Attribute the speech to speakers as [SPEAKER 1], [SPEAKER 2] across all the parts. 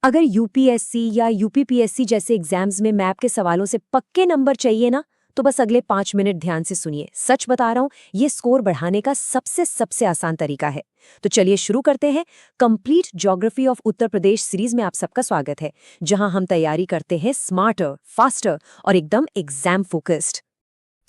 [SPEAKER 1] अगर यूपीएससी या यूपीपीएससी जैसे एग्जाम्स में मैप के सवालों से पक्के नंबर चाहिए ना, तो बस अगले 5 मिनट ध्यान से सुनिए। सच बता रहा हूं, ये स्कोर बढ़ाने का सबसे आसान तरीका है। तो चलिए शुरू करते हैं। Complete geography of Uttar Pradesh series में आप सबका स्वागत है, जहां हम तैयारी करते हैं स्मार्टर, फास्टर और एकदम एग्जाम फोकस्ड।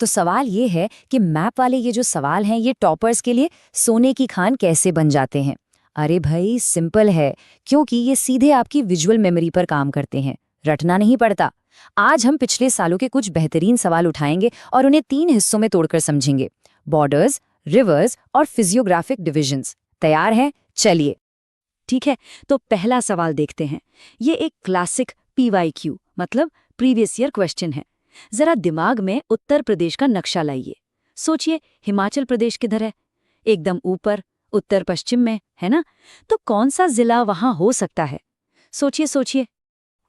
[SPEAKER 2] तो सवाल ये है कि मैप वाले ये जो सवाल हैं ये टॉपर्स के लिए सोने की खान कैसे बन जाते हैं। अरे भाई सिंपल है, क्योंकि ये सीधे आपकी विजुअल मेमोरी पर काम करते हैं, रटना नहीं पड़ता। आज हम पिछले सालों के कुछ बेहतरीन सवाल उठाएंगे और उन्हें 3 हिस्सों में तोड़कर समझेंगे: बॉर्डर्स, रिवर्स और फिजियोग्राफिक डिविजन्स। तैयार हैं? चलिए।
[SPEAKER 1] ठीक है, तो पहला सवाल देखते हैं। ये एक क्लासिक PYQ मतलब प्रीवियस ईयर क्वेश्चन है। जरा दिमाग में उत्तर प्रदेश का नक्शा लाइए। सोचिए, हिमाचल प्रदेश किधर है? एकदम ऊपर, उत्तर पश्चिम में, है ना? तो कौन सा जिला वहां हो सकता है? सोचिए सोचिए।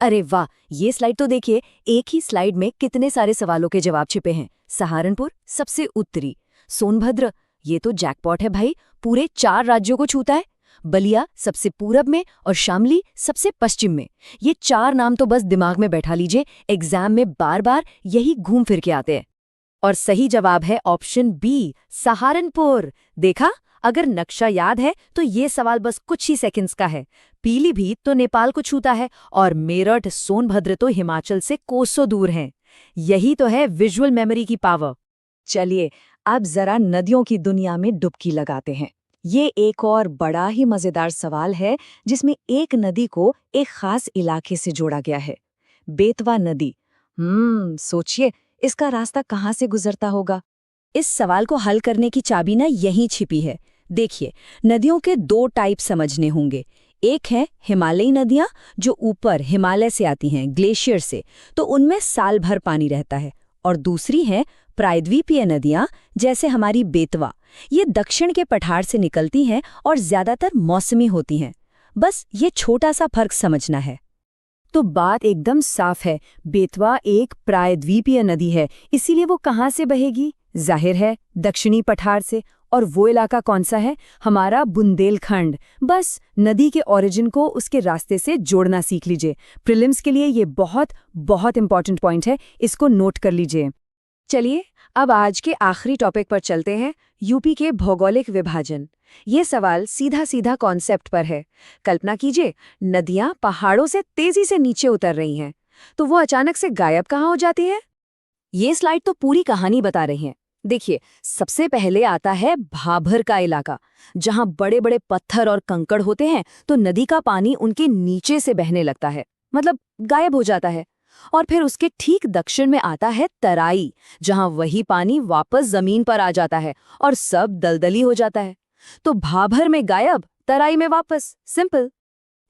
[SPEAKER 1] अरे वाह, ये स्लाइड तो देखिए, एक ही स्लाइड में कितने सारे सवालों के जवाब छिपे हैं। सहारनपुर सबसे उत्तरी, सोनभद्र ये तो जैकपॉट है भाई, पूरे 4 राज्यों को छूता है। बलिया सबसे पूरब में और शामली सबसे पश्चिम में। ये 4 नाम तो बस दिमाग में बैठा लीजिए, एग्जाम में बार बार यही घूम फिर के आते हैं। और सही जवाब है ऑप्शन बी, सहारनपुर। देखा, अगर नक्शा याद है तो ये सवाल बस कुछ ही सेकंड्स का है। पीलीभीत तो नेपाल को छूता है और मेरठ, सोनभद्र तो हिमाचल से कोसों दूर हैं। यही तो है विजुअल मेमोरी की पावर। चलिए, अब जरा नदियों की दुनिया में डुबकी लगाते हैं। ये एक और बड़ा ही मजेदार सवाल है, जिसमें एक नदी को एक खास इलाके से जोड़ा गया है, बेतवा नदी। सोचिए, इसका रास्ता कहाँ से गुजरता होगा? इस सवाल को हल करने की चाबी ना यहीं छिपी है। देखिए, नदियों के 2 टाइप समझने होंगे। एक है हिमालयी नदियां, जो ऊपर हिमालय से आती हैं, ग्लेशियर से, तो उनमें साल भर पानी रहता है। और दूसरी है प्रायद्वीपीय नदियां, जैसे हमारी बेतवा। ये दक्षिण के पठार से निकलती हैं और ज्यादातर मौसमी होती हैं। बस ये छोटा सा फर्क समझना है। तो बात एकदम साफ है, बेतवा एक प्रायद्वीपीय नदी है, इसीलिए वो कहाँ से बहेगी? जाहिर है दक्षिणी पठार से। और वो इलाका कौन सा है? हमारा बुंदेलखंड। बस नदी के ओरिजिन को उसके रास्ते से जोड़ना सीख लीजिए। प्रीलिम्स के लिए ये बहुत बहुत इंपॉर्टेंट पॉइंट है, इसको नोट कर लीजिए। चलिए, अब आज के आखिरी टॉपिक पर चलते हैं, यूपी के भौगोलिक विभाजन। ये सवाल सीधा सीधा कॉन्सेप्ट पर है। कल्पना कीजिए, नदियां पहाड़ों से तेजी से नीचे उतर रही हैं, तो वो अचानक से गायब कहाँ हो जाती है? ये स्लाइड तो पूरी कहानी बता रही है। देखिए, सबसे पहले आता है भाभर का इलाका, जहां बड़े बड़े पत्थर और कंकड़ होते हैं, तो नदी का पानी उनके नीचे से बहने लगता है, मतलब गायब हो जाता है। और फिर उसके ठीक दक्षिण में आता है तराई, जहां वही पानी वापस जमीन पर आ जाता है और सब दलदली हो जाता है। तो भाभर में गायब, तराई में वापस, सिंपल।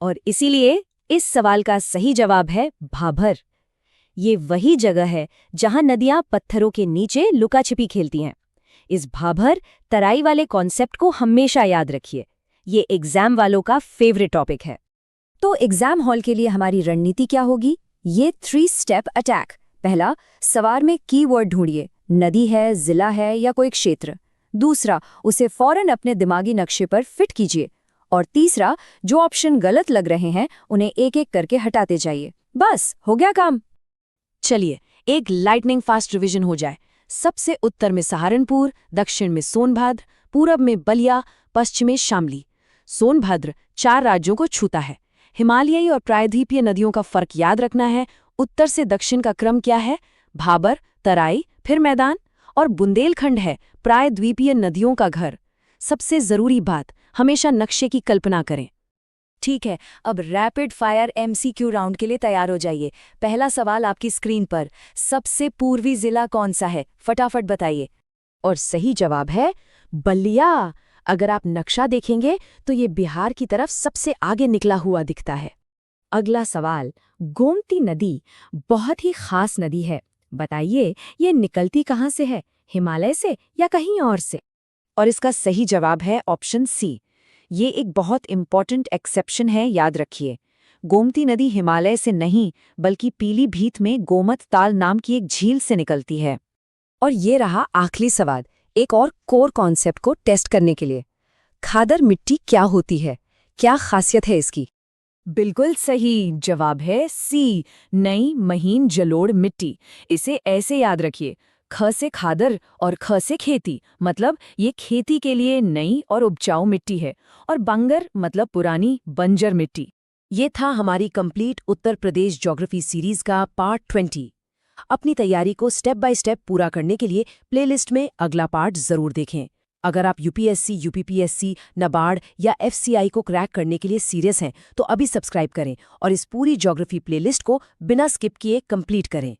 [SPEAKER 1] और इसीलिए इस सवाल का सही जवाब है भाभर। ये वही जगह है जहां नदियां पत्थरों के नीचे लुकाछिपी खेलती हैं। इस भाभर तराई वाले कॉन्सेप्ट को हमेशा याद रखिए, ये एग्जाम वालों का फेवरेट टॉपिक है। तो एग्जाम हॉल के लिए हमारी रणनीति क्या होगी? ये 3 स्टेप अटैक। पहला, सवाल में कीवर्ड ढूंढिए, नदी है, जिला है या कोई क्षेत्र। दूसरा, उसे फौरन अपने दिमागी नक्शे पर फिट कीजिए। और तीसरा, जो ऑप्शन गलत लग रहे हैं उन्हें एक एक करके हटाते जाइए। बस हो गया काम। चलिए, एक लाइटनिंग फास्ट रिवीजन हो जाए। सबसे उत्तर में सहारनपुर, दक्षिण में सोनभद्र, पूरब में बलिया, पश्चिम में शामली। सोनभद्र 4 राज्यों को छूता है। हिमालयी और प्रायद्वीपीय नदियों का फर्क याद रखना है। उत्तर से दक्षिण का क्रम क्या है? भाबर, तराई, फिर मैदान। और बुंदेलखंड है प्रायद्वीपीय नदियों का घर। सबसे जरूरी बात, हमेशा नक्शे की कल्पना करें। ठीक है, अब रैपिड फायर MCQ राउंड के लिए तैयार हो जाइए। पहला सवाल आपकी स्क्रीन पर, सबसे पूर्वी जिला कौन सा है? फटाफट बताइए। और सही जवाब है बलिया। अगर आप नक्शा देखेंगे तो ये बिहार की तरफ सबसे आगे निकला हुआ दिखता है। अगला सवाल, गोमती नदी बहुत ही खास नदी है, बताइए ये निकलती कहाँ से है? हिमालय से या कहीं और से? और इसका सही जवाब है ऑप्शन सी। ये एक बहुत इंपॉर्टेंट एक्सेप्शन है, याद रखिए। गोमती नदी हिमालय से नहीं, बल्कि पीलीभीत में गोमत ताल नाम की एक झील से निकलती है। और ये रहा आखिरी सवाल, एक और कोर कॉन्सेप्ट को टेस्ट करने के लिए। खादर मिट्टी क्या होती है? क्या खासियत है इसकी? बिल्कुल सही जवाब है सी, नई महीन जलोढ़ मिट्टी। इसे ऐसे याद रखिए, ख से खादर और ख से खेती, मतलब ये खेती के लिए नई और उपजाऊ मिट्टी है, और बंगर मतलब पुरानी बंजर मिट्टी।
[SPEAKER 3] ये था हमारी complete Uttar Pradesh geography series का पार्ट 20। अपनी तैयारी को स्टेप बाय स्टेप पूरा करने के लिए प्लेलिस्ट में अगला पार्ट जरूर देखें। अगर आप यूपीएससी, यूपीपीएससी, नाबार्ड या एफसीआई को क्रैक करने के लिए सीरियस हैं तो अभी सब्सक्राइब करें और इस पूरी ज्योग्राफी प्लेलिस्ट को बिना स्किप किए कंप्लीट करें।